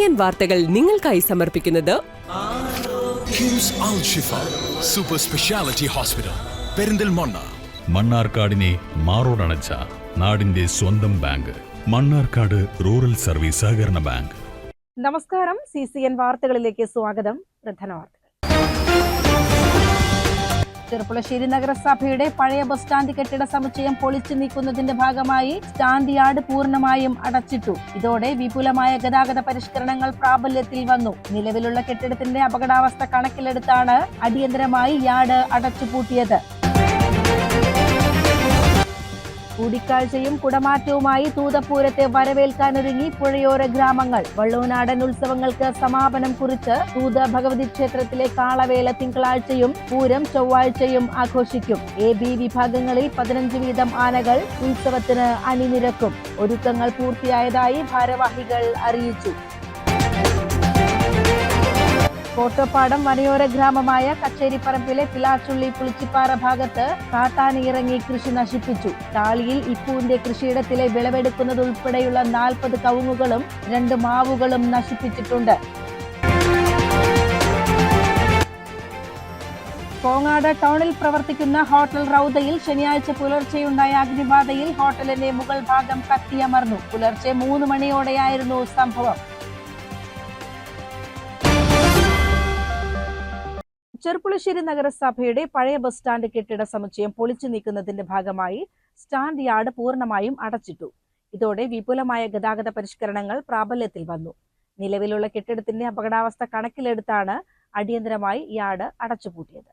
CCN വാർത്തകൾ നിങ്ങൾക്കായി സമർപ്പിക്കുന്നത് കിംസ് അൽ ഷിഫ സൂപ്പർ സ്പെഷ്യാലിറ്റി ഹോസ്പിറ്റൽ പെരിന്തൽമണ്ണ. മണ്ണാർക്കാടിനെ മാറോടണച്ച നാടിന്റെ സ്വന്തം ബാങ്ക് മണ്ണാർക്കാട് റൂറൽ സർവീസ് സഹകരണ ബാങ്ക്. നമസ്കാരം, CCN വാർത്തകളിലേക്ക് സ്വാഗതം. പ്രധാന വാർത്തകൾ. ചെർപ്പുളശ്ശേരി നഗരസഭയുടെ പഴയ ബസ് സ്റ്റാൻഡ് കെട്ടിട സമുച്ചയം പൊളിച്ചു നീക്കുന്നതിന്റെ ഭാഗമായി സ്റ്റാൻഡ് യാർഡ് പൂർണ്ണമായും അടച്ചിട്ടു. ഇതോടെ വിപുലമായ ഗതാഗത പരിഷ്കരണങ്ങൾ പ്രാബല്യത്തിൽ വന്നു. നിലവിലുള്ള കെട്ടിടത്തിന്റെ അപകടാവസ്ഥ കണക്കിലെടുത്താണ് അടിയന്തരമായി യാർഡ് അടച്ചുപൂട്ടിയത്. കൂടിക്കാഴ്ചയും കുടമാറ്റവുമായി തൂതപ്പൂരത്തെ വരവേൽക്കാനൊരുങ്ങി പുഴയോര ഗ്രാമങ്ങൾ. വള്ളൂനാടൻ ഉത്സവങ്ങൾക്ക് സമാപനം കുറിച്ച് തൂത ഭഗവതി ക്ഷേത്രത്തിലെ കാളവേല തിങ്കളാഴ്ചയും പൂരം ചൊവ്വാഴ്ചയും ആഘോഷിക്കും. AB വിഭാഗങ്ങളിൽ 15 വീതം ആനകൾ ഉത്സവത്തിന് അണിനിരക്കും. ഒരുക്കങ്ങൾ പൂർത്തിയായതായി ഭാരവാഹികൾ അറിയിച്ചു. കോട്ടപ്പാടം വനയോര ഗ്രാമമായ കച്ചേരിപ്പറമ്പിലെ പിലാച്ചുള്ളി പുളിച്ചിപ്പാറ ഭാഗത്ത് കാട്ടാനയിറങ്ങി കൃഷി നശിപ്പിച്ചു. താളിയിൽ ഇപ്പുവിന്റെ കൃഷിയിടത്തിലെ വിളവെടുക്കുന്നതുൾപ്പെടെയുള്ള 40 കവുങ്ങുകളും 2 മാവുകളും നശിപ്പിച്ചിട്ടുണ്ട്. കോങ്ങാട് ടൗണിൽ പ്രവർത്തിക്കുന്ന ഹോട്ടൽ റൗദയിൽ ശനിയാഴ്ച പുലർച്ചെയുണ്ടായ അഗ്നിബാധയിൽ ഹോട്ടലിന്റെ മുകൾ ഭാഗം കത്തിയമർന്നു. പുലർച്ചെ 3 മണിയോടെയായിരുന്നു സംഭവം. ചെർപ്പുളശ്ശേരി നഗരസഭയുടെ പഴയ ബസ് സ്റ്റാൻഡ് കെട്ടിട സമുച്ചയം പൊളിച്ചു നീക്കുന്നതിന്റെ ഭാഗമായി സ്റ്റാൻഡ് യാർഡ് പൂർണ്ണമായും അടച്ചിട്ടു. ഇതോടെ വിപുലമായ ഗതാഗത പരിഷ്കരണങ്ങൾ പ്രാബല്യത്തിൽ വന്നു. നിലവിലുള്ള കെട്ടിടത്തിന്റെ അപകടാവസ്ഥ കണക്കിലെടുത്താണ് അടിയന്തരമായി യാർഡ് അടച്ചുപൂട്ടിയത്.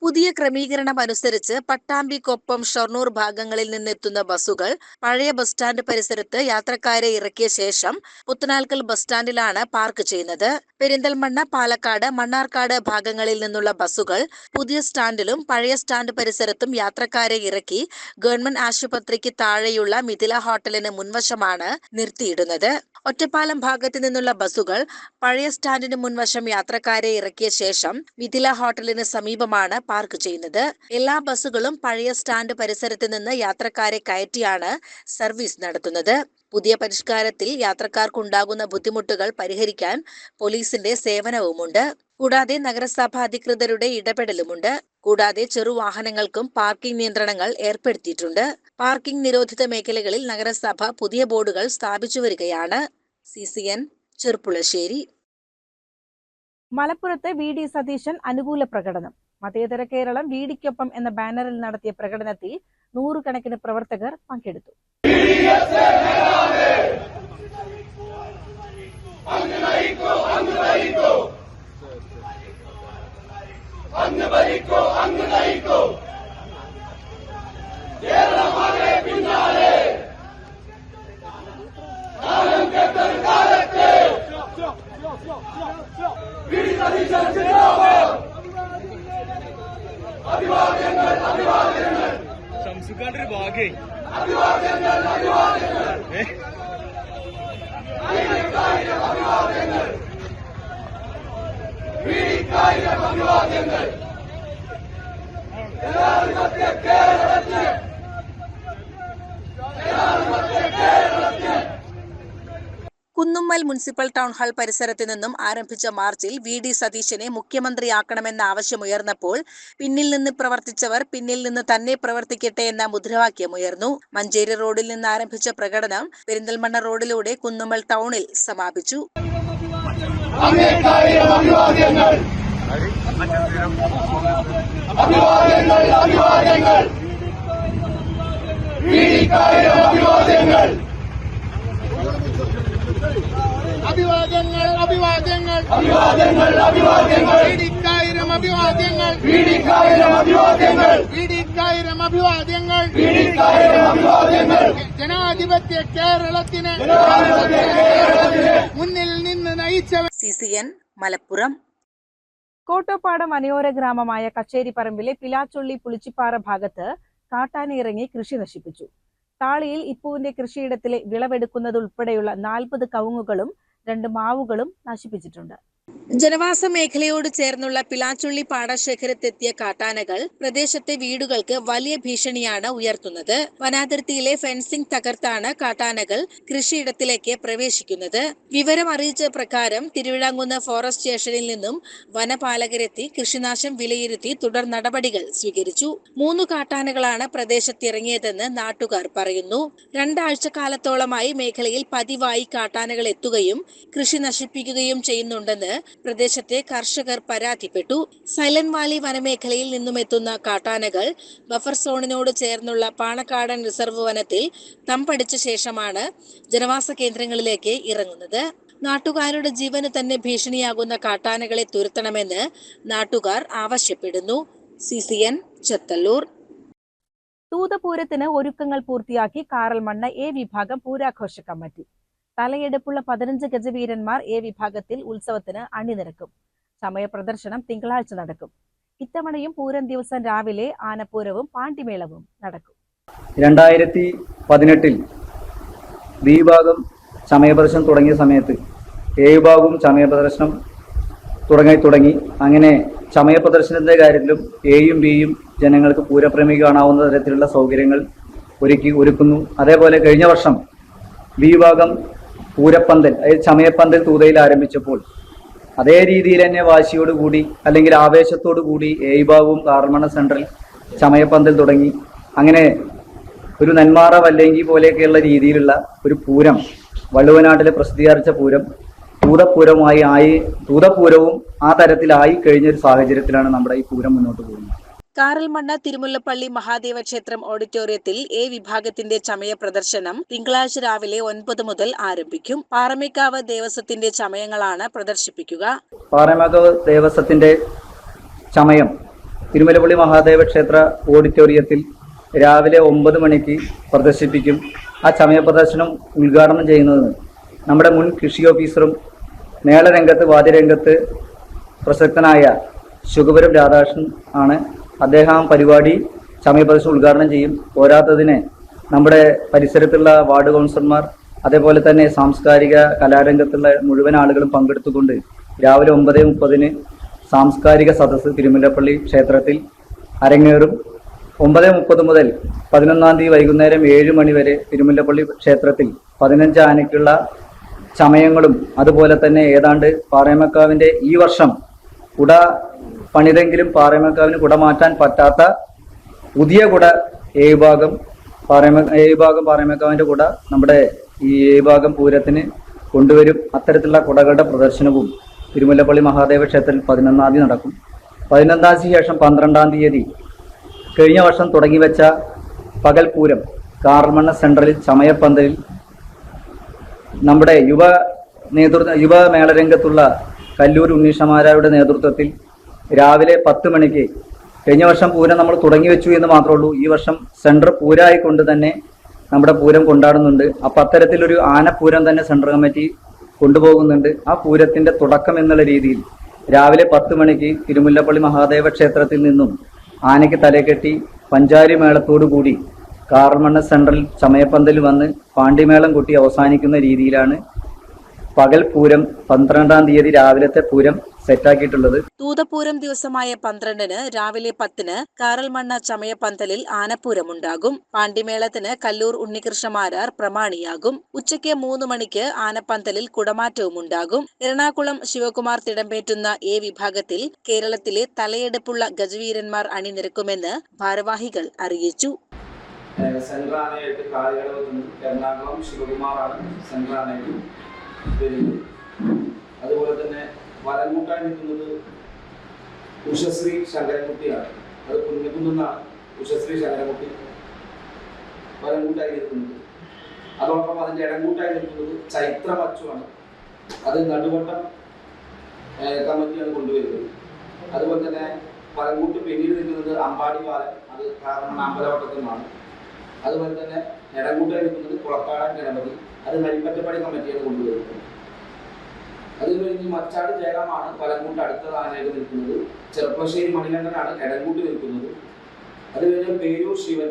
പുതിയ ക്രമീകരണം അനുസരിച്ച് പട്ടാമ്പിക്കൊപ്പം ഷൊർണൂർ ഭാഗങ്ങളിൽ നിന്നെത്തുന്ന ബസ്സുകൾ പഴയ ബസ് സ്റ്റാൻഡ് പരിസരത്ത് യാത്രക്കാരെ ഇറക്കിയ ശേഷം പുത്തനാൽക്കൽ ബസ് സ്റ്റാൻഡിലാണ് പാർക്ക് ചെയ്യുന്നത്. പെരിന്തൽമണ്ണ, പാലക്കാട്, മണ്ണാർക്കാട് ഭാഗങ്ങളിൽ നിന്നുള്ള ബസ്സുകൾ പുതിയ സ്റ്റാൻഡിലും പഴയ സ്റ്റാൻഡ് പരിസരത്തും യാത്രക്കാരെ ഇറക്കി ഗവൺമെന്റ് ആശുപത്രിക്ക് താഴെയുള്ള മിഥില ഹോട്ടലിന് മുൻവശമാണ് നിർത്തിയിടുന്നത്. ഒറ്റപ്പാലം ഭാഗത്തു നിന്നുള്ള ബസ്സുകൾ പഴയ സ്റ്റാൻഡിന് മുൻവശം യാത്രക്കാരെ ഇറക്കിയ ശേഷം മിഥില ഹോട്ടലിന് സമീപമാണ് പാർക്ക് ചെയ്യുന്നത്. എല്ലാ ബസ്സുകളും പഴയ സ്റ്റാൻഡ് പരിസരത്ത് നിന്ന് യാത്രക്കാരെ കയറ്റിയാണ് സർവീസ് നടത്തുന്നത്. പുതിയ പരിഷ്കാരത്തിൽ യാത്രക്കാർക്കുണ്ടാകുന്ന ബുദ്ധിമുട്ടുകൾ പരിഹരിക്കാൻ പോലീസിന്റെ സേവനവുമുണ്ട്. കൂടാതെ നഗരസഭ അധികൃതരുടെ ഇടപെടലുമുണ്ട്. കൂടാതെ ചെറുവാഹനങ്ങൾക്കും പാർക്കിംഗ് നിയന്ത്രണങ്ങൾ ഏർപ്പെടുത്തിയിട്ടുണ്ട്. പാർക്കിംഗ് നിരോധിത മേഖലകളിൽ നഗരസഭ പുതിയ ബോർഡുകൾ സ്ഥാപിച്ചു വരികയാണ്. CCN ചെർപ്പുളശ്ശേരി. മലപ്പുറത്ത് VD സതീശൻ അനുകൂല പ്രകടനം. മതേതര കേരളം VDക്കൊപ്പം എന്ന ബാനറിൽ നടത്തിയ പ്രകടനത്തിൽ 100 കണക്കിന് പ്രവർത്തകർ പങ്കെടുത്തു. കുന്നുമ്മൽ മുനിസിപ്പൽ ടൗൺ ഹാൾ പരിസരത്ത് നിന്നും ആരംഭിച്ച മാർച്ചിൽ VD സതീശനെ മുഖ്യമന്ത്രിയാക്കണമെന്ന ആവശ്യമുയർന്നപ്പോൾ പിന്നിൽ നിന്ന് പ്രവർത്തിച്ചവർ പിന്നിൽ നിന്ന് തന്നെ പ്രവർത്തിക്കട്ടെ എന്ന മുദ്രാവാക്യമുയർന്നു. മഞ്ചേരി റോഡിൽ നിന്ന് ആരംഭിച്ച പ്രകടനം പെരിന്തൽമണ്ണ റോഡിലൂടെ കുന്നുമ്മൽ ടൗണിൽ സമാപിച്ചു. അഭിവാദ്യങ്ങൾ അഭിവാദ്യങ്ങൾ അഭിവാദ്യങ്ങൾ അഭിവാദ്യങ്ങൾ വീടിക്കായിരം അഭിവാദ്യങ്ങൾ വീടിക്കായിരം അഭിവാദ്യങ്ങൾ വീടിക്കായിരം അഭിവാദ്യങ്ങൾ വീടിക്കായിരം അഭിവാദ്യങ്ങൾ ജനാധിപത്യ കേരളത്തിന് മുന്നിൽ നിന്ന് നയിച്ച CCN മലപ്പുറം. കോട്ടപ്പാടം വനയോര ഗ്രാമമായ കച്ചേരിപ്പറമ്പിലെ പിലാച്ചുള്ളി പുളിച്ചിപ്പാറ ഭാഗത്ത് കാട്ടാനയിറങ്ങി കൃഷി നശിപ്പിച്ചു. താളിയിൽ ഇപ്പുവിന്റെ കൃഷിയിടത്തിലെ വിളവെടുക്കുന്നതുൾപ്പെടെയുള്ള 40 കവുങ്ങുകളും 2 മാവുകളും നശിപ്പിച്ചിട്ടുണ്ട്. ജനവാസ മേഖലയോട് ചേർന്നുള്ള പിലാച്ചുള്ളി പാടശേഖരത്തെത്തിയ കാട്ടാനകൾ പ്രദേശത്തെ വീടുകൾക്ക് വലിയ ഭീഷണിയാണ് ഉയർത്തുന്നത്. വനാതിർത്തിയിലെ ഫെൻസിംഗ് തകർത്താണ് കാട്ടാനകൾ കൃഷിയിടത്തിലേക്ക് പ്രവേശിക്കുന്നത്. വിവരം അറിയിച്ച പ്രകാരം തിരുവിഴാങ്കുന്ന് ഫോറസ്റ്റ് സ്റ്റേഷനിൽ നിന്നും വനപാലകരെത്തി കൃഷിനാശം വിലയിരുത്തി തുടർ നടപടികൾ സ്വീകരിച്ചു. 3 കാട്ടാനകളാണ് പ്രദേശത്തിറങ്ങിയതെന്ന് നാട്ടുകാർ പറയുന്നു. 2 ആഴ്ചക്കാലത്തോളമായി മേഖലയിൽ പതിവായി കാട്ടാനകൾ എത്തുകയും കൃഷി നശിപ്പിക്കുകയും ചെയ്യുന്നുണ്ടെന്ന് പ്രദേശത്തെ കർഷകർ പരാതിപ്പെട്ടു. സൈലന്റ് വാലി വനമേഖലയിൽ നിന്നുമെത്തുന്ന കാട്ടാനകൾ ബഫർ സോണിനോട് ചേർന്നുള്ള പാണക്കാടൻ റിസർവ് വനത്തിൽ തമ്പടിച്ച ശേഷമാണ് ജനവാസ കേന്ദ്രങ്ങളിലേക്ക് ഇറങ്ങുന്നത്. നാട്ടുകാരുടെ ജീവന് തന്നെ ഭീഷണിയാകുന്ന കാട്ടാനകളെ തുരത്തണമെന്ന് നാട്ടുകാർ ആവശ്യപ്പെടുന്നു. CCN ചെത്തല്ലൂർ. തൂതപൂരത്തിന് ഒരുക്കങ്ങൾ പൂർത്തിയാക്കി കാറൽമണ്ണ എ വിഭാഗം പൂരാഘോഷ കമ്മിറ്റി. തലയെടുപ്പുള്ള 15 ഗജവീരന്മാർ എ വിഭാഗത്തിൽ ഉത്സവത്തിന് അണിനിരക്കും. ചമയ പ്രദർശനം തിങ്കളാഴ്ച നടക്കും. ഇത്തവണയും പൂരം ദിവസം രാവിലെ ആനപ്പൂരവും പാണ്ടിമേളവും നടക്കും. 2018 ബി വിഭാഗം ചമയ പ്രദർശനം തുടങ്ങിയ സമയത്ത് എ വിഭാഗവും ചമയ പ്രദർശനം തുടങ്ങി. അങ്ങനെ ചമയ പ്രദർശനത്തിന്റെ കാര്യത്തിലും എയും ബിയും ജനങ്ങൾക്ക് പൂരപ്രേമിക്ക് കാണാവുന്ന തരത്തിലുള്ള സൗകര്യങ്ങൾ ഒരുക്കുന്നു. അതേപോലെ കഴിഞ്ഞ വർഷം ബി വിഭാഗം പൂരപ്പന്തൽ, അതായത് ചമയപ്പന്തൽ തൂതയിൽ ആരംഭിച്ചപ്പോൾ അതേ രീതിയിൽ തന്നെ വാശിയോടുകൂടി അല്ലെങ്കിൽ ആവേശത്തോടു കൂടി എ വിഭാഗവും കാറൽമണ്ണ സെൻട്രൽ ചമയപ്പന്തൽ തുടങ്ങി. അങ്ങനെ ഒരു നെന്മാറ വല്ലങ്കി പോലെയൊക്കെയുള്ള രീതിയിലുള്ള ഒരു പൂരം, വള്ളുവനാട്ടിലെ പ്രസിദ്ധീകരിച്ച പൂരം തൂതപൂരവും ആ തരത്തിലായി കഴിഞ്ഞൊരു സാഹചര്യത്തിലാണ് നമ്മുടെ ഈ പൂരം മുന്നോട്ട് പോകുന്നത്. കാറൽമണ്ണ തിരുമുല്ലപ്പള്ളി മഹാദേവ ക്ഷേത്രം ഓഡിറ്റോറിയത്തിൽ എ വിഭാഗത്തിന്റെ ചമയ പ്രദർശനം തിങ്കളാഴ്ച രാവിലെ 9 മുതൽ ആരംഭിക്കും. പാറമേക്കാവ് ദേവസ്വത്തിന്റെ ചമയങ്ങളാണ് പ്രദർശിപ്പിക്കുക. പാറമേക്കാവ് ദേവസ്വത്തിന്റെ ചമയം തിരുമുല്ലപ്പള്ളി മഹാദേവ ക്ഷേത്ര ഓഡിറ്റോറിയത്തിൽ രാവിലെ 9 മണിക്ക് പ്രദർശിപ്പിക്കും. ആ ചമയ പ്രദർശനം ഉദ്ഘാടനം ചെയ്യുന്നത് നമ്മുടെ മുൻ കൃഷി ഓഫീസറും മേളരംഗത്ത് വാദ്യരംഗത്ത് പ്രസക്തനായ ശുഗപുരം രാധാകൃഷ്ണൻ ആണ്. അദ്ദേഹം പരിപാടി ചമയ പ്രദർശനം ഉദ്ഘാടനം ചെയ്യും. പോരാത്തതിന് നമ്മുടെ പരിസരത്തുള്ള വാർഡ് കൗൺസിലർമാർ, അതേപോലെ തന്നെ സാംസ്കാരിക കലാരംഗത്തുള്ള മുഴുവൻ ആളുകളും പങ്കെടുത്തുകൊണ്ട് രാവിലെ 9:30 സാംസ്കാരിക സദസ്സ് തിരുമുല്ലപ്പള്ളി ക്ഷേത്രത്തിൽ അരങ്ങേറും. 9:30 മുതൽ 11-ാം തീയതി വൈകുന്നേരം 7 മണി വരെ തിരുമുല്ലപ്പള്ളി ക്ഷേത്രത്തിൽ 15 ആനയ്ക്കുള്ള ചമയങ്ങളും അതുപോലെ തന്നെ ഏതാണ്ട് പാറമേക്കാവിന്റെ ഈ വർഷം കുട പണിതെങ്കിലും പാറമേക്കാവിന് കുട മാറ്റാൻ പറ്റാത്ത പുതിയ കുട എ വിഭാഗം പാറമേക്കാവിന്റെ കുട നമ്മുടെ ഈ എ വിഭാഗം പൂരത്തിന് കൊണ്ടുവരും. അത്തരത്തിലുള്ള കുടകളുടെ പ്രദർശനവും തിരുമുല്ലപ്പള്ളി മഹാദേവ ക്ഷേത്രത്തിൽ 11-ാം തീയതി നടക്കും. 11-ാം തീയതി ശേഷം 12-ാം തീയതി കഴിഞ്ഞ വർഷം തുടങ്ങിവെച്ച പകൽപൂരം കാറൽമണ്ണ സെൻട്രലിൽ ചമയപ്പന്തലിൽ നമ്മുടെ യുവ മേളരംഗത്തുള്ള കല്ലൂർ ഉണ്ണീഷമാരാരുടെ നേതൃത്വത്തിൽ രാവിലെ 10 മണിക്ക്, കഴിഞ്ഞ വർഷം പൂരം നമ്മൾ തുടങ്ങി വെച്ചു എന്ന് മാത്രമേ ഉള്ളൂ, ഈ വർഷം സെൻട്രൽ പൂരമായിക്കൊണ്ട് തന്നെ നമ്മുടെ പൂരം കൊണ്ടാടുന്നുണ്ട്. അപ്പം അത്തരത്തിലൊരു ആനപ്പൂരം തന്നെ സെൻട്രൽ കമ്മിറ്റി കൊണ്ടുപോകുന്നുണ്ട്. ആ പൂരത്തിന്റെ തുടക്കം എന്നുള്ള രീതിയിൽ രാവിലെ 10 മണിക്ക് തിരുമുല്ലപ്പള്ളി മഹാദേവ ക്ഷേത്രത്തിൽ നിന്നും ആനയ്ക്ക് തലകെട്ടി പഞ്ചാരി മേളത്തോടു കൂടി കാറൽമണ്ണ സെൻട്രൽ ചമയപ്പന്തൽ വന്ന് പാണ്ടിമേളം കൊട്ടി അവസാനിക്കുന്ന രീതിയിലാണ് പകൽ പൂരം 12-ാം തീയതി രാവിലത്തെ പൂരം സെറ്റാക്കിയിട്ടുള്ളത്. തൂതപൂരം ദിവസമായ 12-ന് രാവിലെ 10-ന് കാറൽമണ്ണ ചമയപ്പന്തലിൽ ആനപ്പൂരമുണ്ടാകും. പാണ്ടിമേളത്തിന് കല്ലൂർ ഉണ്ണികൃഷ്ണമാരാർ പ്രമാണിയാകും. ഉച്ചയ്ക്ക് 3 മണിക്ക് ആനപ്പന്തലിൽ കുടമാറ്റവും ഉണ്ടാകും. എറണാകുളം ശിവകുമാർ തിടമ്പേറ്റുന്ന എ വിഭാഗത്തിൽ കേരളത്തിലെ തലയെടുപ്പുള്ള ഗജവീരന്മാർ അണിനിരക്കുമെന്ന് ഭാരവാഹികൾ അറിയിച്ചു. സെൻട്രാനായിട്ട് കാളികളവ് എറണാകുളം ശിവകുമാറാണ് സെൻട്രാനായിട്ട് വരുന്നത്. അതുപോലെ തന്നെ വലങ്കൂട്ടായി നിൽക്കുന്നത് ഉഷശ്രീ ശങ്കരൻകുട്ടിയാണ്. അത് പുണ്യക്കുന്നാണ് ഉഷശ്രീ ശങ്കരൻകുട്ടി വലങ്കൂട്ടായി നിൽക്കുന്നത്. അതോടൊപ്പം അതിൻ്റെ ഇടംകൂട്ടായി നിൽക്കുന്നത് ചൈത്രമച്ചുവാണ്. അത് നടുവട്ടം കമ്മിറ്റിയാണ് കൊണ്ടുവരുന്നത്. അതുപോലെ തന്നെ വലങ്കൂട്ട് പിന്നീട് നിൽക്കുന്നത് അമ്പാടിവാലൻ, അത് കാരണം അമ്പലവട്ടത്തിനാണ്. അതുപോലെ തന്നെ ഇടംകൂട്ടായി നിൽക്കുന്നത് കുളക്കാടൻ ഗണപതി, അത് ഹരിപ്പറ്റപ്പടി കമ്മിറ്റിയാണ് കൊണ്ടുവരുന്നത്. അത് കഴിഞ്ഞ് മച്ചാട് ജയറാമാണ് വലങ്കൂട്ട് അടുത്തതാനായിട്ട് നിൽക്കുന്നത്. ചെറുപ്പശ്ശേരി മണികണ്ഠനാണ് ഇടംകൂട്ടി നിൽക്കുന്നത്. അത് കഴിഞ്ഞ് പേരൂർ ശിവൻ,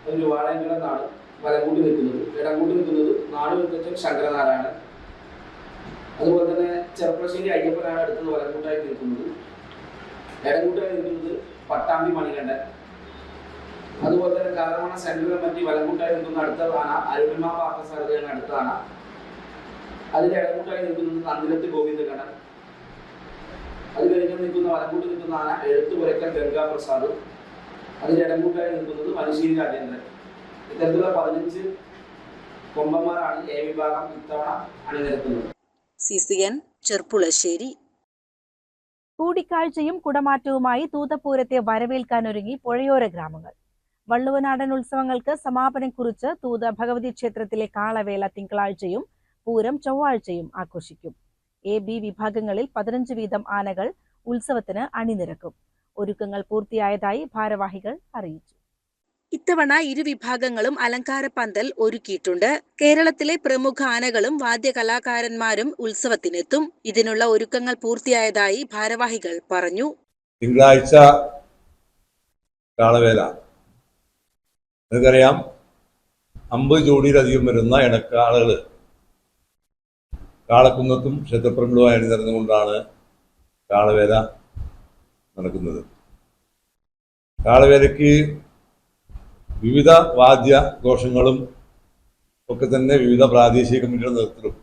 ഒരു വാഴങ്കിളെന്നാണ് വലങ്കൂട്ടി നിൽക്കുന്നത്. ഇടംകൂട്ടി നിൽക്കുന്നത് നാടുവെത്തച്ഛൻ ശങ്കരനാരായണൻ. അതുപോലെ തന്നെ ചെറുപ്പശ്ശേരി അയ്യപ്പനാണ് അടുത്തത് വലങ്കൂട്ടായി നിൽക്കുന്നത്. ഇടങ്കൂട്ടായി നിൽക്കുന്നത് പട്ടാമ്പി മണികണ്ഠൻ. അതുപോലെ തന്നെ കാലമണ്ണ സെൻട്രൽ കമ്മിറ്റി വലങ്കൂട്ടായി നിൽക്കുന്ന അടുത്ത ആന അരുണിമ പാർത്ഥസാരഥിയാണ് അടുത്ത ആന. അതിന്റെ ഇടകൂട്ടായി നിൽക്കുന്നത് നന്ദിരത്ത് ഗോവിന്ദകണ്ണൻ. അത് കഴിഞ്ഞ് നിൽക്കുന്ന വലങ്കൂട്ട് നിൽക്കുന്ന ആന എഴുത്തുപുരക്കൽ ഗംഗാപ്രസാദ്. അതിന്റെ ഇടകൂട്ടായി നിൽക്കുന്നത് മനുശ്ശേരി രാജേന്ദ്രൻ. ഇത്തരത്തിലുള്ള 15 കൊമ്പന്മാരാണ് എ വിഭാഗം ഇത്തവണ അണിനിരക്കുന്നത്. CCN ചെർപ്പുളശ്ശേരി. കൂടിക്കാഴ്ചയും കുടമാറ്റവുമായി തൂതപൂരത്തെ വരവേൽക്കാനൊരുങ്ങി പുഴയോര ഗ്രാമങ്ങൾ. വള്ളുവനാടൻ ഉത്സവങ്ങൾക്ക് സമാപനം കുറിച്ച് തൂത ഭഗവതി ക്ഷേത്രത്തിലെ കാളവേല തിങ്കളാഴ്ചയും പൂരം ചൊവ്വാഴ്ചയും ആഘോഷിക്കും. AB വിഭാഗങ്ങളിൽ 15 വീതം ആനകൾ ഉത്സവത്തിന് അണിനിരക്കും. ഒരുക്കങ്ങൾ പൂർത്തിയായതായി ഭാരവാഹികൾ അറിയിച്ചു. ഇത്തവണ ഇരുവിഭാഗങ്ങളും അലങ്കാര പന്തൽ ഒരുക്കിയിട്ടുണ്ട്. കേരളത്തിലെ പ്രമുഖ ആനകളും വാദ്യകലാകാരന്മാരും ഉത്സവത്തിനെത്തും. ഇതിനുള്ള ഒരുക്കങ്ങൾ പൂർത്തിയായതായി ഭാരവാഹികൾ പറഞ്ഞു. തിങ്കളാഴ്ച കാളവേല നിങ്ങൾക്കറിയാം. 50 ജോഡിയിലധികം വരുന്ന ഇടക്കാളുകൾ കാളക്കുന്നത്തും ക്ഷേത്രപ്പറമ്പിലുമായി അണിനിരന്നുകൊണ്ടാണ് കാളവേല നടക്കുന്നത്. കാളവേലയ്ക്ക് വിവിധ വാദ്യഘോഷങ്ങളും ഒക്കെ തന്നെ വിവിധ പ്രാദേശിക കമ്മിറ്റിയുടെ നേതൃത്വത്തിലും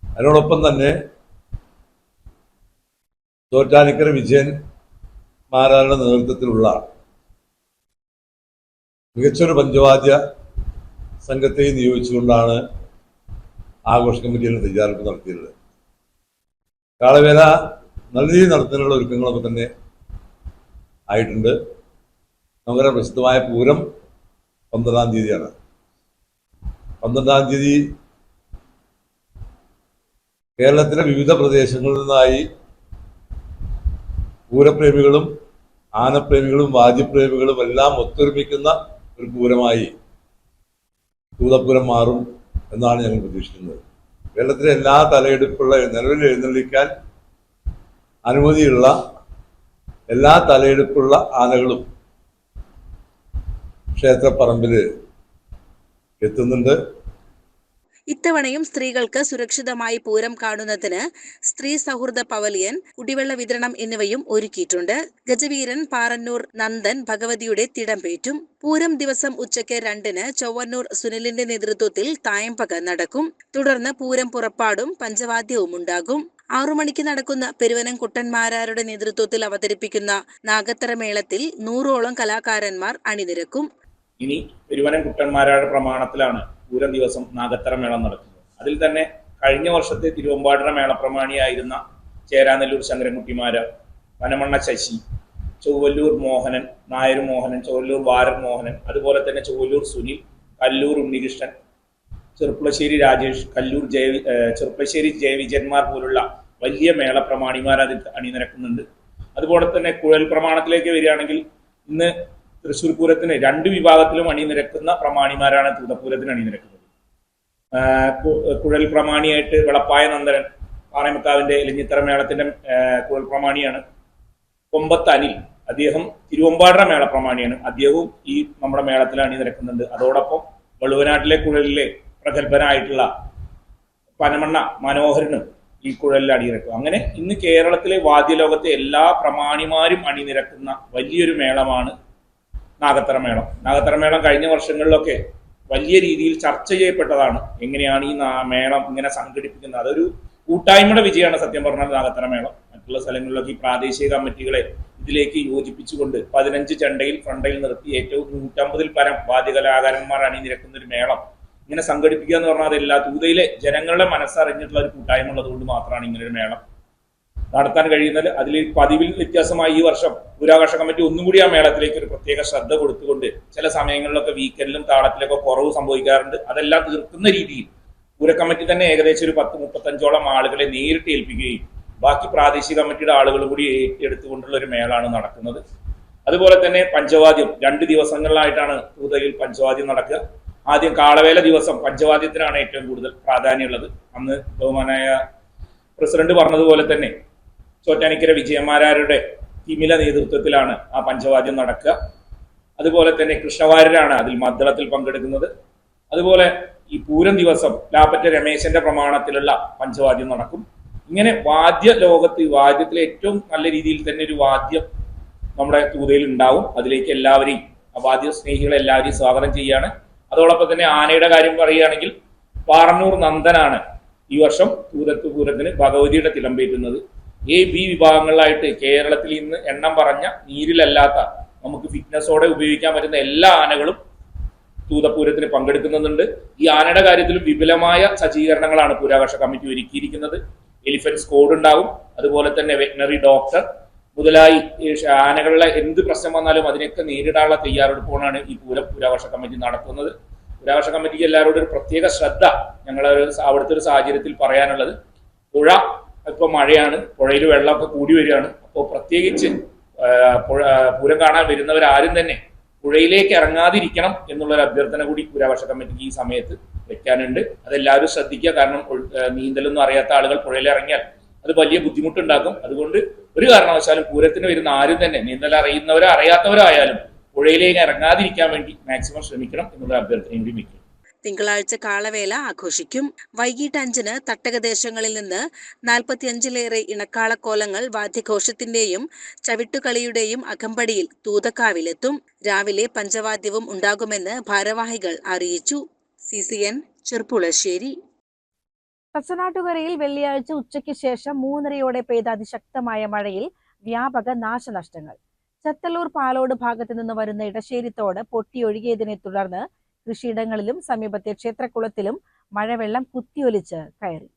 അതിനോടൊപ്പം തന്നെ ചോറ്റാനിക്കര വിജയൻ മാരാരുടെ നേതൃത്വത്തിലുള്ള മികച്ചൊരു പഞ്ചവാദ്യ സംഘത്തെ നിയോഗിച്ചുകൊണ്ടാണ് ആഘോഷ കമ്മിറ്റിയുടെ തയ്യാറെടുപ്പ് നടത്തിയത്. കാളവേല നല്ല രീതിയിൽ നടത്തുന്നതിനുള്ള ഒരുക്കങ്ങളൊക്കെ തന്നെ ആയിട്ടുണ്ട്. നമ്മുടെ പ്രസിദ്ധമായ പൂരം 12-ാം തീയതിയാണ്. 12-ാം തീയതി കേരളത്തിലെ വിവിധ പ്രദേശങ്ങളിൽ നിന്നായി പൂരപ്രേമികളും ആനപ്രേമികളും വാദ്യപ്രേമികളും എല്ലാം ഒത്തൊരുമിക്കുന്ന ഒരു പൂരമായി തൂതപ്പൂരം മാറും എന്നാണ് ഞങ്ങൾ പ്രതീക്ഷിക്കുന്നത്. കേരളത്തിലെ എല്ലാ തലയെടുപ്പുള്ള നിലവിൽ എഴുന്നള്ളിക്കാൻ അനുമതിയുള്ള എല്ലാ തലയെടുപ്പുള്ള ആനകളും ക്ഷേത്രപ്പറമ്പിൽ എത്തുന്നുണ്ട്. ഇത്തവണയും സ്ത്രീകൾക്ക് സുരക്ഷിതമായി പൂരം കാണുന്നതിന് സ്ത്രീ സൗഹൃദ പവലിയൻ, കുടിവെള്ള വിതരണം എന്നിവയും ഒരുക്കിയിട്ടുണ്ട്. ഗജവീരൻ പാറന്നൂർ നന്ദൻ ഭഗവതിയുടെ തിടമ്പേറ്റും. പൂരം ദിവസം ഉച്ചയ്ക്ക് 2-ന് ചൊവ്വന്നൂർ സുനിലിന്റെ നേതൃത്വത്തിൽ തായമ്പക നടക്കും. തുടർന്ന് പൂരം പുറപ്പാടും പഞ്ചവാദ്യവും ഉണ്ടാകും. 6 മണിക്ക് നടക്കുന്ന പെരുവനം കുട്ടന്മാരാരുടെ നേതൃത്വത്തിൽ അവതരിപ്പിക്കുന്ന നാഗത്തറ മേളത്തിൽ 100ഓളം കലാകാരന്മാർ അണിനിരക്കും. ഇനി പെരുവനം കുട്ടന്മാരാരുടെ പ്രമാണത്തിലാണ് പൂരം ദിവസം നാഗത്തറ മേളം നടക്കുന്നത്. അതിൽ തന്നെ കഴിഞ്ഞ വർഷത്തെ തിരുവമ്പാടന മേളപ്രമാണിയായിരുന്ന ചേരാനെല്ലൂർ ശങ്കരൻകുട്ടിമാര്, വനമണ്ണ ശശി, ചൊവ്വല്ലൂർ മോഹനൻ, നായർ മോഹനൻ, ചൊവ്വല്ലൂർ വാരൻ മോഹനൻ, അതുപോലെ തന്നെ ചൊവ്വല്ലൂർ സുനിൽ, കല്ലൂർ ഉണ്ണികൃഷ്ണൻ, ചെറുപ്പുളശ്ശേരി രാജേഷ്, ചെറുപ്പശ്ശേരി ജയവിജയന്മാർ പോലുള്ള വലിയ മേളപ്രമാണിമാർ അതിൽ അണിനിരക്കുന്നുണ്ട്. അതുപോലെ തന്നെ കുഴൽ പ്രമാണത്തിലേക്ക് വരികയാണെങ്കിൽ ഇന്ന് തൃശ്ശൂർ പൂരത്തിന് 2 വിഭാഗത്തിലും അണിനിരക്കുന്ന പ്രമാണിമാരാണ് തൂതപ്പൂരത്തിന് അണിനിരക്കുന്നത്. കുഴൽ പ്രമാണിയായിട്ട് വെളപ്പായ നന്ദനൻ, പാറമക്കാവിന്റെ എലിഞ്ഞിത്തറ മേളത്തിന്റെ കുഴൽ പ്രമാണിയാണ്. കൊമ്പത്ത് അനിൽ, അദ്ദേഹം തിരുവമ്പാടന മേളപ്രമാണിയാണ്. അദ്ദേഹവും ഈ നമ്മുടെ മേളത്തിൽ അണിനിരക്കുന്നുണ്ട്. അതോടൊപ്പം വള്ളുവനാട്ടിലെ കുഴലിലെ പ്രഗത്ഭനായിട്ടുള്ള പനമണ്ണ മനോഹരനും ഈ കുഴലിൽ അണിനിരക്കും. അങ്ങനെ ഇന്ന് കേരളത്തിലെ വാദ്യലോകത്തെ എല്ലാ പ്രമാണിമാരും അണിനിരക്കുന്ന വലിയൊരു മേളമാണ് നാഗത്തറ മേളം. നാഗത്തറ മേളം കഴിഞ്ഞ വർഷങ്ങളിലൊക്കെ വലിയ രീതിയിൽ ചർച്ച ചെയ്യപ്പെട്ടതാണ്. എങ്ങനെയാണ് ഈ മേളം ഇങ്ങനെ സംഘടിപ്പിക്കുന്നത്? അതൊരു കൂട്ടായ്മയുടെ വിജയമാണ് സത്യം പറഞ്ഞാൽ നാഗത്തറ മേളം. മറ്റുള്ള സ്ഥലങ്ങളിലൊക്കെ ഈ പ്രാദേശിക കമ്മിറ്റികളെ ഇതിലേക്ക് യോജിപ്പിച്ചുകൊണ്ട് 15 ചെണ്ടയിൽ ഫ്രണ്ടയിൽ നിർത്തി ഏറ്റവും 150-ൽ പരം വാദ്യകലാകാരന്മാർ അണിനിരക്കുന്ന ഒരു മേളം ഇങ്ങനെ സംഘടിപ്പിക്കുക എന്ന് പറഞ്ഞാൽ അതെല്ലാ തൂതയിലെ ജനങ്ങളുടെ മനസ്സറിഞ്ഞിട്ടുള്ള ഒരു കൂട്ടായ്മ ഉള്ളതുകൊണ്ട് മാത്രമാണ് ഇങ്ങനൊരു മേളം നടത്താൻ കഴിയുന്നത്. അതിൽ പതിവിൽ വ്യത്യാസമായി ഈ വർഷം പൂരാഘോഷ കമ്മിറ്റി ഒന്നുകൂടി ആ മേളത്തിലേക്ക് ഒരു പ്രത്യേക ശ്രദ്ധ കൊടുത്തുകൊണ്ട് ചില സമയങ്ങളിലൊക്കെ വീക്കെൻഡിലും താളത്തിലൊക്കെ കുറവ് സംഭവിക്കാറുണ്ട്. അതെല്ലാം തീർക്കുന്ന രീതിയിൽ പൂര കമ്മിറ്റി തന്നെ ഏകദേശം ഒരു 10-35ഓളം ആളുകളെ നേരിട്ട് ഏൽപ്പിക്കുകയും ബാക്കി പ്രാദേശിക കമ്മിറ്റിയുടെ ആളുകളും കൂടി ഏറ്റെടുത്തുകൊണ്ടുള്ള ഒരു മേളാണ് നടക്കുന്നത്. അതുപോലെ തന്നെ പഞ്ചവാദ്യം 2 ദിവസങ്ങളിലായിട്ടാണ് തൂതയിൽ പഞ്ചവാദ്യം നടക്കുക. ആദ്യം കാളവേല ദിവസം പഞ്ചവാദ്യത്തിനാണ് ഏറ്റവും കൂടുതൽ പ്രാധാന്യമുള്ളത്. അന്ന് ബഹുമാനായ പ്രസിഡന്റ് പറഞ്ഞതുപോലെ തന്നെ ചോറ്റാനിക്കര വിജയന്മാരാരുടെ ടീമിലെ നേതൃത്വത്തിലാണ് ആ പഞ്ചവാദ്യം നടക്കുക. അതുപോലെ തന്നെ കൃഷ്ണവാര്യരാണ് അതിൽ മദ്ദളത്തിൽ പങ്കെടുക്കുന്നത്. അതുപോലെ ഈ പൂരം ദിവസം ലാപ്പറ്റ രമേശന്റെ പ്രമാണത്തിലുള്ള പഞ്ചവാദ്യം നടക്കും. ഇങ്ങനെ വാദ്യത്തിലെ ഏറ്റവും നല്ല രീതിയിൽ തന്നെ ഒരു വാദ്യം നമ്മുടെ തൂതയിൽ ഉണ്ടാവും. അതിലേക്ക് എല്ലാവരെയും വാദ്യ സ്നേഹികളെ എല്ലാവരെയും സ്വാഗതം ചെയ്യാണ്. അതോടൊപ്പം തന്നെ ആനയുടെ കാര്യം പറയുകയാണെങ്കിൽ പാറന്നൂർ നന്ദനാണ് ഈ വർഷം പൂരത്തിന് ഭഗവതിയുടെ തിലമ്പേറ്റുന്നത്. A-B വിഭാഗങ്ങളിലായിട്ട് കേരളത്തിൽ ഇന്ന് എണ്ണം പറഞ്ഞ നീരിലല്ലാത്ത നമുക്ക് ഫിറ്റ്നസോടെ ഉപയോഗിക്കാൻ പറ്റുന്ന എല്ലാ ആനകളും തൂതപൂരത്തിന് പങ്കെടുക്കുന്നുണ്ട്. ഈ ആനയുടെ കാര്യത്തിലും വിപുലമായ സജ്ജീകരണങ്ങളാണ് പൂരാഘോഷ കമ്മിറ്റി ഒരുക്കിയിരിക്കുന്നത്. എലിഫന്റ് സ്ക്വാഡ് ഉണ്ടാവും, അതുപോലെ തന്നെ വെറ്റിനറി ഡോക്ടർ മുതലായി ആനകളുടെ എന്ത് പ്രശ്നം വന്നാലും അതിനൊക്കെ നേരിടാനുള്ള തയ്യാറെടുപ്പുകളാണ് ഈ പൂരാഘോഷ കമ്മിറ്റി നടത്തുന്നത്. പൂരാഘോഷ കമ്മിറ്റിക്ക് എല്ലാവരോടും ഒരു പ്രത്യേക ശ്രദ്ധ അവിടുത്തെ ഒരു സാഹചര്യത്തിൽ പറയാനുള്ളത്, പുഴ ഇപ്പോൾ മഴയാണ്, പുഴയിൽ വെള്ളമൊക്കെ കൂടി വരികയാണ്. അപ്പോൾ പ്രത്യേകിച്ച് പൂരം കാണാൻ വരുന്നവരാരും തന്നെ പുഴയിലേക്ക് ഇറങ്ങാതിരിക്കണം എന്നുള്ളൊരു അഭ്യർത്ഥന കൂടി പൂരാഘോഷ കമ്മിറ്റിക്ക് ഈ സമയത്ത് വെക്കാനുണ്ട്. അതെല്ലാവരും ശ്രദ്ധിക്കുക. കാരണം നീന്തലൊന്നും അറിയാത്ത ആളുകൾ പുഴയിൽ ഇറങ്ങിയാൽ അത് വലിയ ബുദ്ധിമുട്ടുണ്ടാക്കും. അതുകൊണ്ട് ഒരു കാരണവശാലും പൂരത്തിന് വരുന്ന ആരും തന്നെ നീന്തൽ അറിയുന്നവരോ അറിയാത്തവരോ ആയാലും പുഴയിലേക്ക് ഇറങ്ങാതിരിക്കാൻ വേണ്ടി മാക്സിമം ശ്രമിക്കണം എന്നുള്ള അഭ്യർത്ഥനയും കൂടി വെക്കും. തിങ്കളാഴ്ച കാളവേല ആഘോഷിക്കും. വൈകിട്ട് 5-ന് തട്ടകദേശങ്ങളിൽ നിന്ന് 45-ലേറെ ഇണക്കാളക്കോലങ്ങൾ വാദ്യഘോഷത്തിന്റെയും ചവിട്ടുകളിയുടെയും അകമ്പടിയിൽ തൂതക്കാവിലെത്തും. രാവിലെ പഞ്ചവാദ്യവും ഉണ്ടാകുമെന്ന് ഭാരവാഹികൾ അറിയിച്ചു. CCN ചെർപ്പുളശ്ശേരി. തച്ചനാട്ടുകരയിൽ വെള്ളിയാഴ്ച ഉച്ചയ്ക്ക് ശേഷം 3:30 പെയ്ത അതിശക്തമായ മഴയിൽ വ്യാപക നാശനഷ്ടങ്ങൾ. ചത്തല്ലൂർ പാലോട് ഭാഗത്തു നിന്ന് വരുന്ന ഇടശ്ശേരിത്തോട് പൊട്ടിയൊഴുകിയതിനെ തുടർന്ന് കൃഷിയിടങ്ങളിലും സമീപത്തെ ക്ഷേത്രക്കുളത്തിലും മഴവെള്ളം കുത്തിയൊലിച്ച് കയറി.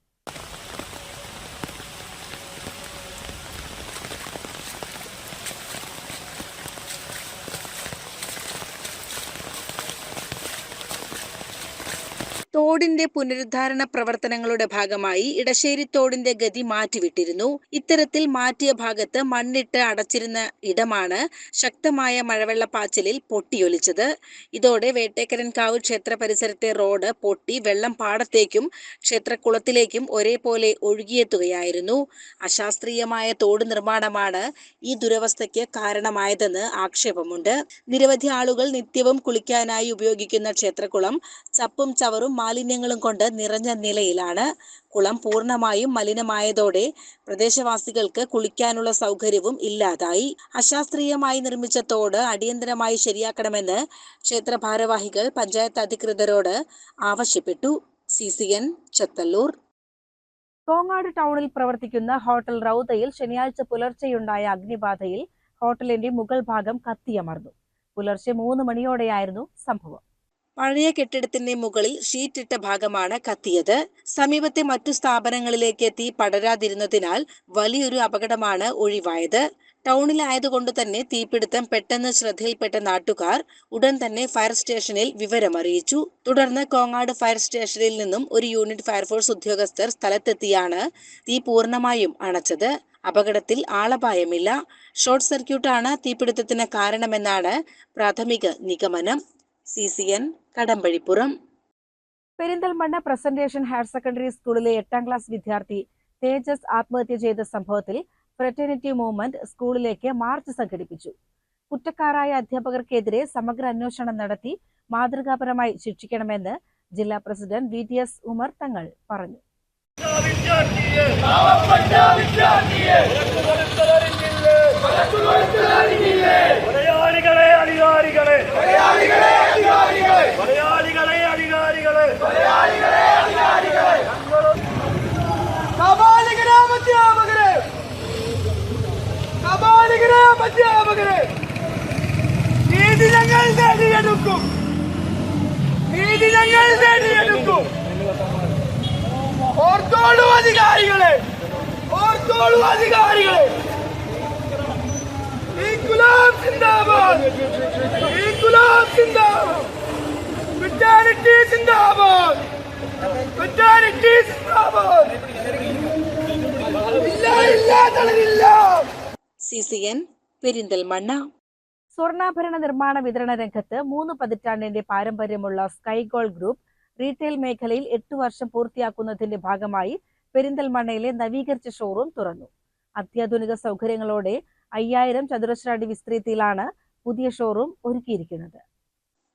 തോടിന്റെ പുനരുദ്ധാരണ പ്രവർത്തനങ്ങളുടെ ഭാഗമായി ഇടശ്ശേരി തോടിന്റെ ഗതി മാറ്റിവിട്ടിരുന്നു. ഇത്തരത്തിൽ മാറ്റിയ ഭാഗത്ത് മണ്ണിട്ട് അടച്ചിരുന്ന ഇടമാണ് ശക്തമായ മഴവെള്ളപ്പാച്ചിലിൽ പൊട്ടിയൊലിച്ചത്. ഇതോടെ വേട്ടേക്കരൻകാവ് ക്ഷേത്ര പരിസരത്തെ റോഡ് പൊട്ടി വെള്ളം പാടത്തേക്കും ക്ഷേത്രക്കുളത്തിലേക്കും ഒരേപോലെ ഒഴുകിയെത്തുകയായിരുന്നു. അശാസ്ത്രീയമായ തോട് നിർമ്മാണമാണ് ഈ ദുരവസ്ഥയ്ക്ക് കാരണമായതെന്ന് ആക്ഷേപമുണ്ട്. നിരവധി ആളുകൾ നിത്യവും കുളിക്കാനായി ഉപയോഗിക്കുന്ന ക്ഷേത്രക്കുളം ചപ്പും ചവറും മാലിന്യങ്ങളും കൊണ്ട് നിറഞ്ഞ നിലയിലാണ്. കുളം പൂർണ്ണമായും മലിനമായതോടെ പ്രദേശവാസികൾക്ക് കുളിക്കാനുള്ള സൗകര്യവും ഇല്ലാതായി. അശാസ്ത്രീയമായി നിർമ്മിച്ച തോട് അടിയന്തരമായി ശരിയാക്കണമെന്ന് ക്ഷേത്ര ഭാരവാഹികൾ പഞ്ചായത്ത് അധികൃതരോട് ആവശ്യപ്പെട്ടു. CCN ചത്തല്ലൂർ. കോങ്ങാട് ടൗണിൽ പ്രവർത്തിക്കുന്ന ഹോട്ടൽ റൗദയിൽ ശനിയാഴ്ച പുലർച്ചെയുണ്ടായ അഗ്നിബാധയിൽ ഹോട്ടലിന്റെ മുകൾ ഭാഗം കത്തിയമർന്നു. പുലർച്ചെ 3 മണിയോടെയായിരുന്നു സംഭവം. പഴയ കെട്ടിടത്തിന്റെ മുകളിൽ ഷീറ്റിട്ട ഭാഗമാണ് കത്തിയത്. സമീപത്തെ മറ്റു സ്ഥാപനങ്ങളിലേക്ക് തീ പടരാതിരുന്നതിനാൽ വലിയൊരു അപകടമാണ് ഒഴിവായത്. ടൗണിലായതുകൊണ്ട് തന്നെ തീപിടുത്തം പെട്ടെന്ന് ശ്രദ്ധയിൽപ്പെട്ട നാട്ടുകാർ ഉടൻ തന്നെ ഫയർ സ്റ്റേഷനിൽ വിവരമറിയിച്ചു. തുടർന്ന് കോങ്ങാട് ഫയർ സ്റ്റേഷനിൽ നിന്നും ഒരു യൂണിറ്റ് ഫയർഫോഴ്സ് ഉദ്യോഗസ്ഥർ സ്ഥലത്തെത്തിയാണ് തീ പൂർണ്ണമായും അണച്ചത്. അപകടത്തിൽ ആളപായമില്ല. ഷോർട്ട് സർക്യൂട്ടാണ് തീപിടുത്തത്തിന് കാരണമെന്നാണ് പ്രാഥമിക നിഗമനം. CCN Kadambazhipuram. Perinthalmanna presentation higher secondary സ്കൂളിലെ 8ാം ക്ലാസ് വിദ്യാർത്ഥി തേജസ് ആത്മഹത്യ ചെയ്ത സംഭവത്തിൽ ഫ്രറ്റേണിറ്റി മൂവ്മെന്റ് സ്കൂളിലേക്ക് മാർച്ച് സംഘടിപ്പിച്ചു. കുറ്റക്കാരായ അധ്യാപകർക്കെതിരെ സമഗ്ര അന്വേഷണം നടത്തി മാതൃകാപരമായി ശിക്ഷിക്കണമെന്ന് ജില്ലാ പ്രസിഡന്റ് VTS ഉമർ തങ്ങൾ പറഞ്ഞു. നീതി ഞങ്ങൾ നേടിയെടുക്കും. നീതി ഞങ്ങൾ നേടിയെടുക്കും. ഓർത്തോളൂ അധികാരികളെ, ഓർത്തോളൂ അധികാരികളെ. ഇൻകുലാബ് സിന്ദാബാദ്, ഇൻകുലാബ് സിന്ദാബാദ്, ഫ്രറ്റേണിറ്റി സിന്ദാബാദ്, ഫ്രറ്റേണിറ്റി സിന്ദാബാദ്. ഇല്ല ഇല്ല തളരില്ല. CCN പെരിന്തൽമണ്ണ. സ്വർണ്ണാഭരണ നിർമ്മാണ വിതരണ രംഗത്ത് 3 പതിറ്റാണ്ടിന്റെ പാരമ്പര്യമുള്ള സ്കൈ ഗോൾഡ് ഗ്രൂപ്പ് റീറ്റെയിൽ മേഖലയിൽ 8 വർഷം പൂർത്തിയാക്കുന്നതിന്റെ ഭാഗമായി പെരിന്തൽമണ്ണയിലെ നവീകരിച്ച ഷോറൂം തുറന്നു. അത്യാധുനിക സൗകര്യങ്ങളോടെ 5000 ചതുരശ്ര അടി വിസ്തൃതിയിലാണ് പുതിയ ഷോറൂം ഒരുക്കിയിരിക്കുന്നത്.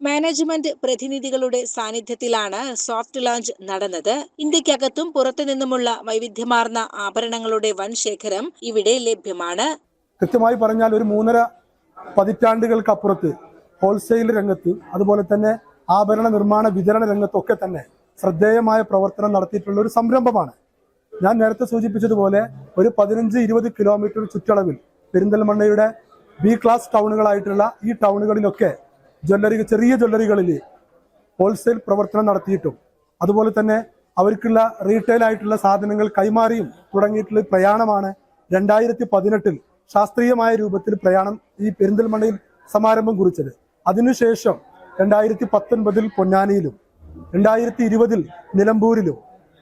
മാനേജ്മെന്റ് പ്രതിനിധികളുടെ സാന്നിധ്യത്തിലാണ് സോഫ്റ്റ് ലോഞ്ച് നടന്നത്. ഇന്ത്യക്കകത്തും പുറത്തുനിന്നുമുള്ള വൈവിധ്യമാർന്ന ആഭരണങ്ങളുടെ വൻ ശേഖരം ഇവിടെ ലഭ്യമാണ്. കൃത്യമായി പറഞ്ഞാൽ ഒരു 3.5 പതിറ്റാണ്ടുകൾക്കപ്പുറത്ത് ഹോൾസെയിൽ രംഗത്ത് അതുപോലെ തന്നെ ആഭരണ നിർമ്മാണ വിതരണ രംഗത്തൊക്കെ തന്നെ ശ്രദ്ധേയമായ പ്രവർത്തനം നടത്തിയിട്ടുള്ള ഒരു സംരംഭമാണ്. ഞാൻ നേരത്തെ സൂചിപ്പിച്ചതുപോലെ ഒരു 15-20 കിലോമീറ്റർ ചുറ്റളവിൽ പെരിന്തൽമണ്ണയുടെ ബി ക്ലാസ് ടൗണുകളായിട്ടുള്ള ഈ ടൗണുകളിലൊക്കെ ചെറിയ ജ്വല്ലറികളിൽ ഹോൾസെയിൽ പ്രവർത്തനം നടത്തിയിട്ടും അതുപോലെ തന്നെ അവർക്കുള്ള റീറ്റെയിൽ ആയിട്ടുള്ള സാധനങ്ങൾ കൈമാറിയും തുടങ്ങിയിട്ടുള്ള പ്രയാണമാണ് 2018 ശാസ്ത്രീയമായ രൂപത്തിൽ പ്രയാണം ഈ പെരിന്തൽമണ്ണയിൽ സമാരംഭം കുറിച്ചത്. അതിനുശേഷം 2019 പൊന്നാനിയിലും 2020 നിലമ്പൂരിലും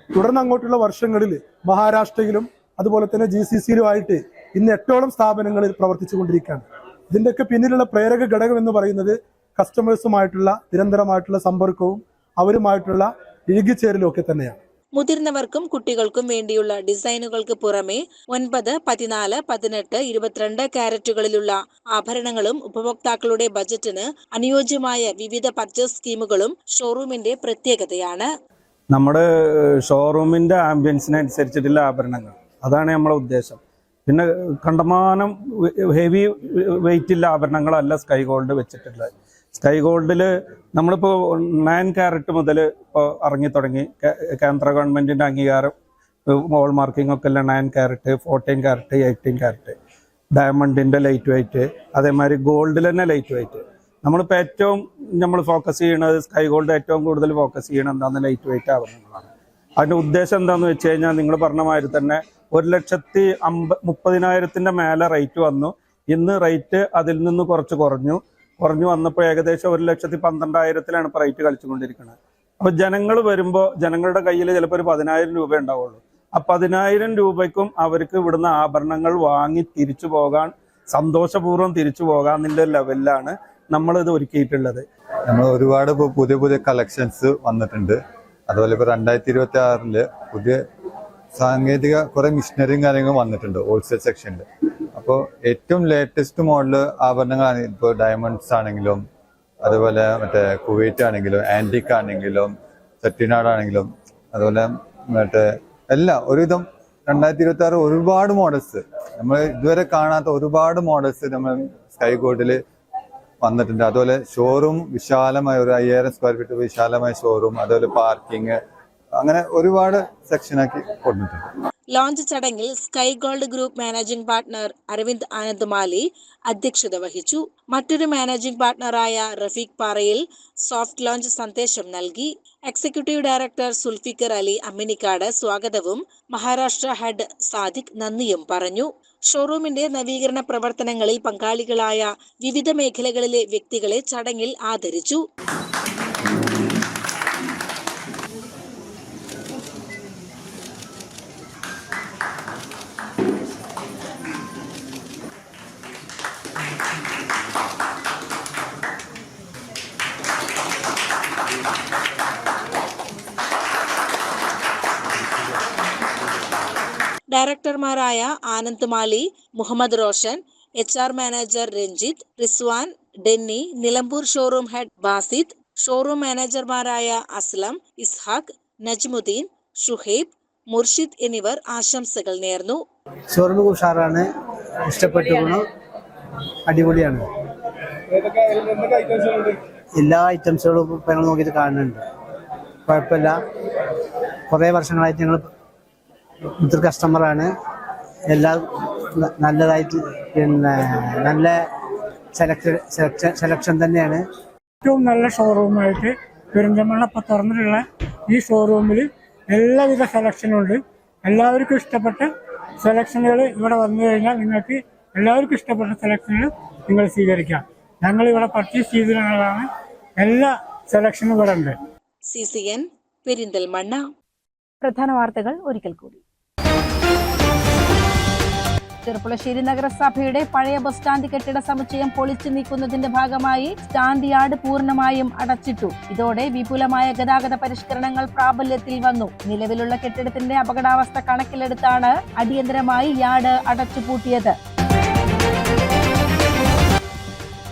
തുടർന്ന് അങ്ങോട്ടുള്ള വർഷങ്ങളിൽ മഹാരാഷ്ട്രയിലും അതുപോലെ തന്നെ GCCയിലുമായിട്ട് ഇന്ന് 8ഓളം സ്ഥാപനങ്ങളിൽ പ്രവർത്തിച്ചു കൊണ്ടിരിക്കുകയാണ്. ഇതിൻ്റെയൊക്കെ പിന്നിലുള്ള പ്രേരക ഘടകം എന്ന് പറയുന്നത് കസ്റ്റമേഴ്സുമായിട്ടുള്ള നിരന്തരമായിട്ടുള്ള സമ്പർക്കവും അവരുമായിട്ടുള്ള ഇഴുകിച്ചേരലും ഒക്കെ തന്നെയാണ്. മുതിർന്നവർക്കും കുട്ടികൾക്കും വേണ്ടിയുള്ള ഡിസൈനുകൾക്ക് പുറമെ 9, 14, 18, 22 കാരറ്റുകളിലുള്ള ആഭരണങ്ങളും ഉപഭോക്താക്കളുടെ ബജറ്റിന് അനുയോജ്യമായ വിവിധ പർച്ചേസ് സ്കീമുകളും ഷോറൂമിന്റെ പ്രത്യേകതയാണ്. നമ്മുടെ ഷോറൂമിന്റെ ആംബിയൻസിനനുസരിച്ചിട്ടുള്ള ആഭരണങ്ങൾ, അതാണ് നമ്മളെ ഉദ്ദേശം. പിന്നെ കണ്ടമാനം ഹെവി വെയിറ്റുള്ള ആഭരണങ്ങളല്ല സ്കൈ ഗോൾഡ് വെച്ചിട്ടുള്ളത്. സ്കൈ ഗോൾഡിൽ നമ്മളിപ്പോൾ 9 കാരറ്റ് മുതൽ ഇപ്പോൾ ഇറങ്ങി തുടങ്ങി. കേന്ദ്ര ഗവൺമെൻറ്റിൻ്റെ അംഗീകാരം ഹോൾ മാർക്കിംഗ് ഒക്കെ ഉള്ള 9 കാരറ്റ്, 14 കാരറ്റ്, 18 കാരറ്റ്, ഡയമണ്ടിൻ്റെ ലൈറ്റ് വെയിറ്റ്, അതേമാതിരി ഗോൾഡിൽ തന്നെ ലൈറ്റ് വെയിറ്റ്. നമ്മളിപ്പോൾ ഏറ്റവും നമ്മൾ ഫോക്കസ് ചെയ്യണത് സ്കൈ ഗോൾഡ് ഏറ്റവും കൂടുതൽ ഫോക്കസ് ചെയ്യണത് എന്താണെന്ന് ലൈറ്റ് വെയിറ്റ് ആഭരണങ്ങളാണ്. അതിൻ്റെ ഉദ്ദേശം എന്താണെന്ന് വെച്ച് കഴിഞ്ഞാൽ നിങ്ങൾ പറഞ്ഞ മാതിരി തന്നെ 1,30,000 മേലെ റേറ്റ് വന്നു. ഇന്ന് റേറ്റ് അതിൽ നിന്ന് കുറച്ച് കുറഞ്ഞു വന്നപ്പോൾ ഏകദേശം 1,12,000 ഇപ്പോൾ റേറ്റ് കളിച്ചുകൊണ്ടിരിക്കുന്നത്. അപ്പോൾ ജനങ്ങൾ വരുമ്പോൾ ജനങ്ങളുടെ കയ്യിൽ ചിലപ്പോൾ ഒരു 10,000 രൂപ ഉണ്ടാവുള്ളൂ. ആ 10,000 രൂപയ്ക്കും അവർക്ക് ഇവിടുന്ന് ആഭരണങ്ങൾ വാങ്ങി തിരിച്ചു പോകാൻ, സന്തോഷപൂർവ്വം തിരിച്ചു പോകാമെന്നുള്ള ലെവലിലാണ് നമ്മളിത് ഒരുക്കിയിട്ടുള്ളത്. നമ്മൾ ഒരുപാട് പുതിയ പുതിയ കളക്ഷൻസ് വന്നിട്ടുണ്ട്. അതുപോലെ ഇപ്പോൾ 2026 പുതിയ സാങ്കേതിക കുറെ മിഷനറിയും കാര്യങ്ങളും വന്നിട്ടുണ്ട് ഹോൾസെയിൽ സെക്ഷനിൽ. അപ്പോൾ ഏറ്റവും ലേറ്റസ്റ്റ് മോഡൽ ആഭരണങ്ങളാണ്. ഇപ്പോൾ ഡയമണ്ട്സ് ആണെങ്കിലും അതുപോലെ മറ്റേ കുവൈറ്റ് ആണെങ്കിലും ആന്റിക് ആണെങ്കിലും ചെട്ടിനാട് ആണെങ്കിലും അതുപോലെ മറ്റേ എല്ലാം ഒരുവിധം 2026 ഒരുപാട് മോഡൽസ്, നമ്മൾ ഇതുവരെ കാണാത്ത ഒരുപാട് മോഡൽസ് നമ്മൾ സ്കൈ ഗോൾഡിൽ വന്നിട്ടുണ്ട്. അതുപോലെ ഷോറൂം വിശാലമായ ഒരു 5000 സ്ക്വയർ ഫീറ്റ് വിശാലമായ ഷോറൂം, അതുപോലെ പാർക്കിംഗ്, അങ്ങനെ ഒരുപാട് സെക്ഷനാക്കി കൊണ്ടിട്ടുണ്ട്. ലോഞ്ച് ചടങ്ങിൽ Sky Gold group managing partner Aravind Anand Mali അധ്യക്ഷത വഹിച്ചു. മറ്റൊരു മാനേജിംഗ് പാർട്ണറായ റഫീഖ് പാറയിൽ സോഫ്റ്റ് ലോഞ്ച് സന്ദേശം നൽകി. എക്സിക്യൂട്ടീവ് ഡയറക്ടർ സുൽഫിക്കർ അലി അമ്മിനിക്കാട് സ്വാഗതവും മഹാരാഷ്ട്ര ഹെഡ് സാദിഖ് നന്ദിയും പറഞ്ഞു. ഷോറൂമിന്റെ നവീകരണ പ്രവർത്തനങ്ങളിൽ പങ്കാളികളായ വിവിധ മേഖലകളിലെ വ്യക്തികളെ ചടങ്ങിൽ ആദരിച്ചു. ഡയറക്ടർമാരായ Anand Mali, Muhammad Roshan, HR manager Ranjith, Rizwan, Denny, Nilambur showroom head Basid, showroom മാനേജർമാരായ അസ്ലം, ഇസ്ഹാഖ്, നജ്മുദ്ദീൻ, ഷുഹൈബ്, മുർഷിദ് എന്നിവർ ആശംസകൾ നേർന്നു. ഷോറൂം ഉഷാറാണ്, ഇഷ്ടപ്പെട്ടു, അടിപൊളിയാണ്. എല്ലാ ഐറ്റംസുകളും ഞങ്ങൾ നോക്കിയിട്ട് കാണുന്നുണ്ട്, കുഴപ്പമില്ല. കുറേ വർഷങ്ങളായിട്ട് ഞങ്ങൾ ഇത്ര കസ്റ്റമറാണ്. എല്ലാം നല്ലതായിട്ട്, പിന്നെ നല്ല സെലക്ഷൻ തന്നെയാണ്. ഏറ്റവും നല്ല ഷോറൂമായിട്ട് പെരിന്തൽമണ്ണ ഇപ്പോൾ തുറന്നിട്ടുള്ള ഈ ഷോറൂമിൽ എല്ലാവിധ സെലക്ഷനുണ്ട്. എല്ലാവർക്കും ഇഷ്ടപ്പെട്ട സെലക്ഷനുകൾ ഇവിടെ വന്നു കഴിഞ്ഞാൽ നിങ്ങൾക്ക് എല്ലാവർക്കും ഇഷ്ടപ്പെട്ട സെലക്ഷനുകൾ നിങ്ങൾ സ്വീകരിക്കാം. ഞങ്ങളിവിടെ പർച്ചേസ് ചെയ്തിട്ടുള്ളതാണ്. എല്ലാ സെലക്ഷനും ഇവിടെ ഉണ്ട്. CCN പെരിന്തൽമണ്ണ. പ്രധാന വാർത്തകൾ ഒരിക്കൽ കൂടി. ചെറുപ്പുളശ്ശേരി നഗരസഭയുടെ പഴയ ബസ് സ്റ്റാൻഡ് കെട്ടിട സമുച്ചയം പൊളിച്ചു നീക്കുന്നതിന്റെ ഭാഗമായി സ്റ്റാൻഡ് യാർഡ് പൂർണ്ണമായും അടച്ചിട്ടു. ഇതോടെ വിപുലമായ ഗതാഗത പരിഷ്കരണങ്ങൾ പ്രാബല്യത്തിൽ വന്നു. നിലവിലുള്ള കെട്ടിടത്തിന്റെ അപകടാവസ്ഥ കണക്കിലെടുത്താണ് അടിയന്തരമായി യാർഡ് അടച്ചുപൂട്ടിയത്.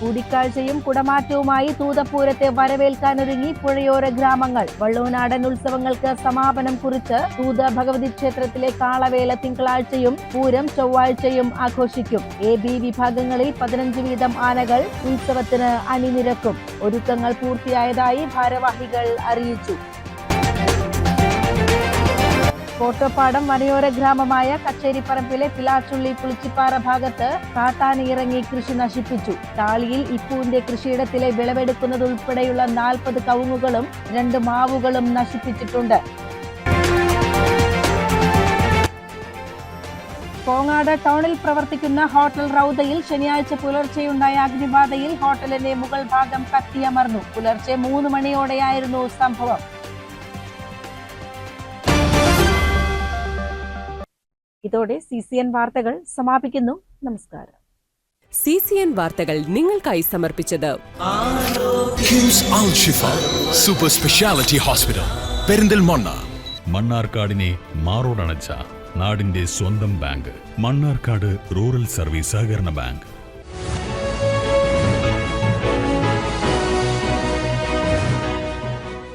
കൂടിക്കാഴ്ചയും കുടമാറ്റവുമായി തൂതപൂരത്തെ വരവേൽക്കാനൊരുങ്ങി പുഴയോര ഗ്രാമങ്ങൾ. വള്ളൂനാടൻ ഉത്സവങ്ങൾക്ക് സമാപനം കുറിച്ച് തൂത ഭഗവതി ക്ഷേത്രത്തിലെ കാളവേല തിങ്കളാഴ്ചയും പൂരം ചൊവ്വാഴ്ചയും ആഘോഷിക്കും. AB വിഭാഗങ്ങളിൽ 15 വീതം ആനകൾ ഉത്സവത്തിന് അണിനിരക്കും. ഒരുക്കങ്ങൾ പൂർത്തിയായതായി ഭാരവാഹികൾ അറിയിച്ചു. കോട്ടപ്പാടം വനയോര ഗ്രാമമായ കച്ചേരിപ്പറമ്പിലെ പിലാച്ചുള്ളി പുളിച്ചിപ്പാറ ഭാഗത്ത് കാട്ടാന ഇറങ്ങി കൃഷി നശിപ്പിച്ചു. താളിയിൽ ഇപ്പുവിന്റെ കൃഷിയിടത്തിലെ വിളവെടുക്കുന്നതുൾപ്പെടെയുള്ള 40 കവുങ്ങുകളും 2 മാവുകളും നശിപ്പിച്ചിട്ടുണ്ട്. കോങ്ങാട് ടൗണിൽ പ്രവർത്തിക്കുന്ന ഹോട്ടൽ റൗദയിൽ ശനിയാഴ്ച പുലർച്ചെയുണ്ടായ അഗ്നിബാധയിൽ ഹോട്ടലിന്റെ മുകൾ ഭാഗം കത്തിയമർന്നു. പുലർച്ചെ 3 മണിയോടെയായിരുന്നു സംഭവം. ഇതോടെ CCN വാർത്തകൾ സമാപിക്കുന്നു. നമസ്കാരം. CCN വാർത്തകൾ നിങ്ങൾക്കായി സമർപ്പിച്ചത് കിംസ് അൽ ഷിഫ സൂപ്പർ സ്പെഷ്യാലിറ്റി ഹോസ്പിറ്റൽ പെരിന്തൽമണ്ണ. മണ്ണാർക്കാടിനെ മാറോടണച്ച നാടിന്റെ സ്വന്തം ബാങ്ക്. മണ്ണാർക്കാട് റൂറൽ സർവീസ് സഹകരണ ബാങ്ക്.